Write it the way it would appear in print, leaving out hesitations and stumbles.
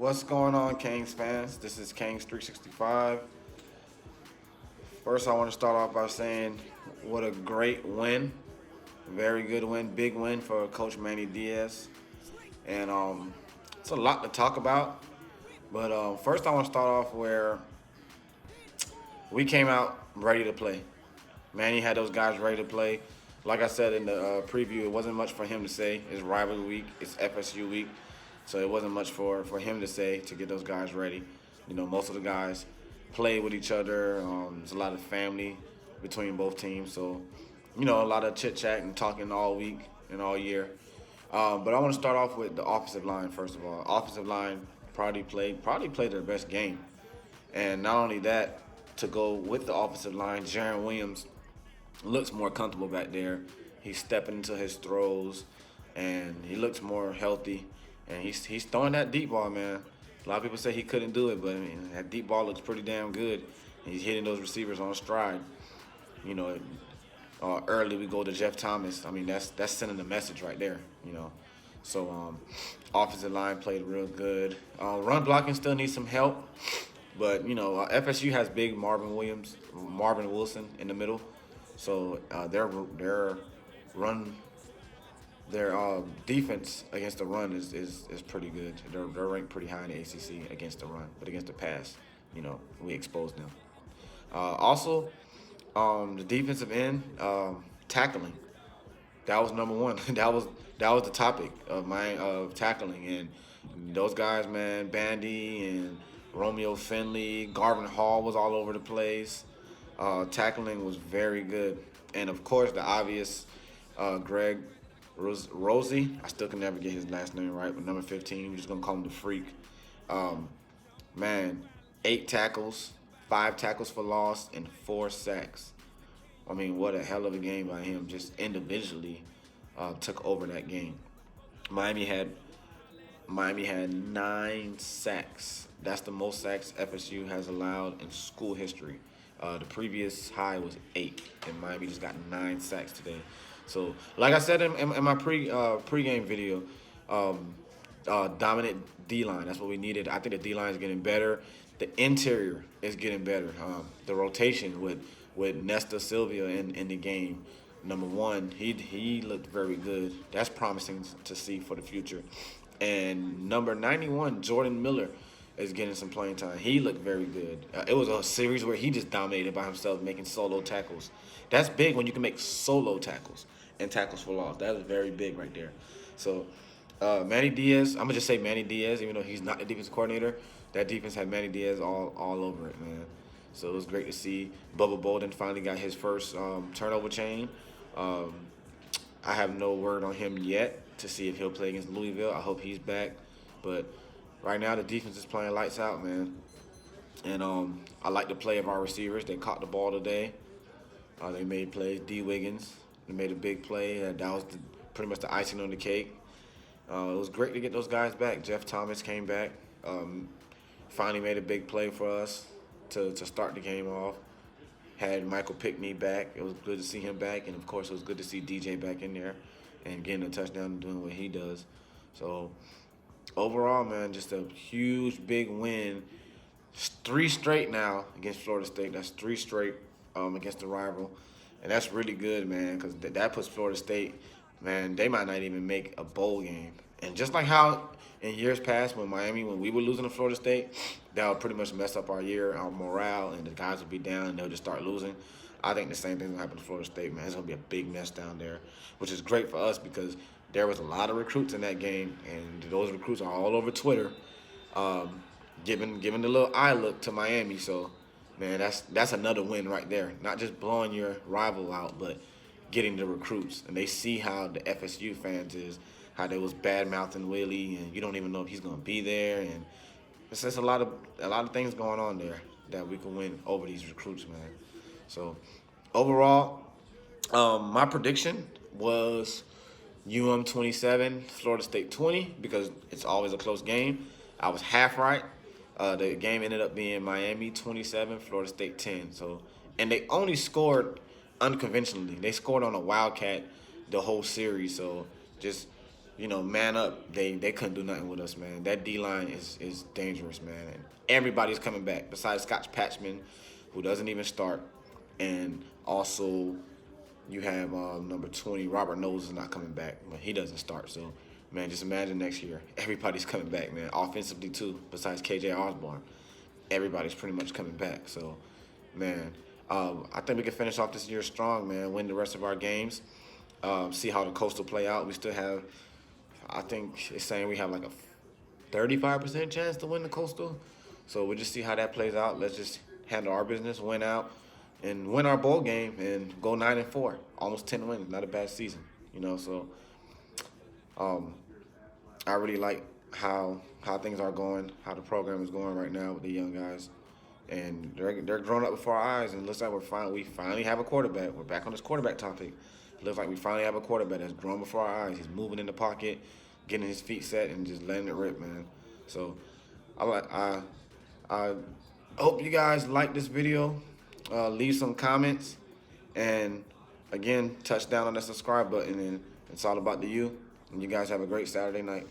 What's going on, Kings fans? This is Kings 365. First, I want to start off by saying what a great win. Very good win, big win for Coach Manny Diaz. And it's a lot to talk about. But first, I want to start off where we came out ready to play. Manny had those guys ready to play. Like I said in the preview, it wasn't much for him to say. It's rivalry week, it's FSU week, so it wasn't much for him to say to get those guys ready. You know, most of the guys play with each other. There's a lot of family between both teams, so you know, a lot of chit chat and talking all week and all year. But I want to start off with the offensive line first of all. Offensive line probably played their best game, and not only that, to go with the offensive line, Jaron Williams looks more comfortable back there. He's stepping into his throws, and he looks more healthy. And he's throwing that deep ball, man. A lot of people say he couldn't do it, but I mean that deep ball looks pretty damn good. And he's hitting those receivers on stride. You know, early we go to Jeff Thomas. I mean that's sending a message right there. You know, so offensive line played real good. Run blocking still needs some help, but you know FSU has big Marvin Wilson in the middle. So their run, their defense against the run is pretty good. They're ranked pretty high in the ACC against the run, but against the pass, you know, we exposed them. Also, the defensive end tackling, that was number one. that was the topic of my tackling, and those guys, man, Bandy and Romeo Finley, Garvin Hall was all over the place. Tackling was very good, and of course the obvious, Greg Rosie. I still can never get his last name right, but number 15. We're just gonna call him the Freak. Um, man, 8 tackles, 5 tackles for loss, and 4 sacks. I mean, what a hell of a game by him. Just individually, took over that game. Miami had Miami had 9 sacks. That's the most sacks FSU has allowed in school history. The previous high was 8, and Miami just got 9 sacks today. So, like I said in my pregame video, dominant D line. That's what we needed. I think the D line is getting better. The interior is getting better. The rotation with Nesta Sylvia in the game. Number one, he looked very good. That's promising to see for the future. And number 91, Jordan Miller, is getting some playing time. He looked very good. It was a series where he just dominated by himself, making solo tackles. That's big when you can make solo tackles and tackles for loss. That is very big right there. So, Manny Diaz, I'm gonna just say Manny Diaz, even though he's not the defense coordinator. That defense had Manny Diaz all over it, man. So it was great to see Bubba Bolden finally got his first turnover chain. I have no word on him yet to see if he'll play against Louisville. I hope he's back, but right now the defense is playing lights out, man. And I like the play of our receivers. They caught the ball today. They made plays. D. Wiggins, they made a big play. That was pretty much the icing on the cake. It was great to get those guys back. Jeff Thomas came back. Finally made a big play for us to start the game off. Had Michael Pickney back. It was good to see him back. And, of course, it was good to see DJ back in there and getting a touchdown and doing what he does. So, overall, man, just a huge, big win. 3 straight now against Florida State. That's 3 straight against the rival. And that's really good, man, because that puts Florida State, man, they might not even make a bowl game. And just like how in years past when we were losing to Florida State, that would pretty much mess up our year, our morale, and the guys would be down and they'll just start losing. I think the same thing will happen to Florida State, man. It's going to be a big mess down there, which is great for us because there was a lot of recruits in that game, and those recruits are all over Twitter, giving the little eye look to Miami. So, man, that's another win right there. Not just blowing your rival out, but getting the recruits. And they see how the FSU fans is, how they was bad-mouthing Willie, and you don't even know if he's going to be there. And it's just a lot of things going on there that we can win over these recruits, man. So, overall, my prediction was UM 27, Florida State 20, because it's always a close game. I was half right. The game ended up being Miami 27, Florida State 10. So, and they only scored unconventionally. They scored on a wildcat the whole series. So, just man up, they couldn't do nothing with us, man. That D line is dangerous, man. And everybody's coming back besides Scott Patchman, who doesn't even start, and also you have number 20 Robert Knowles is not coming back, but he doesn't start. So, man, just imagine next year everybody's coming back, man. Offensively too, besides KJ Osborne, everybody's pretty much coming back. So, man, I think we can finish off this year strong, man. Win the rest of our games. See how the Coastal play out. We still have, I think it's saying we have like a 35% chance to win the Coastal. So we'll just see how that plays out. Let's just handle our business, win out, and win our bowl game and go 9-4. Almost 10 wins. Not a bad season, So I really like how things are going, how the program is going right now with the young guys. And they're growing up before our eyes, and it looks like we finally have a quarterback. We're back on this quarterback topic. It looks like we finally have a quarterback that's growing before our eyes. He's moving in the pocket, getting his feet set, and just letting it rip, man. So I hope you guys like this video. Leave some comments, and again, touch down on that subscribe button, and it's all about the you. And you guys have a great Saturday night.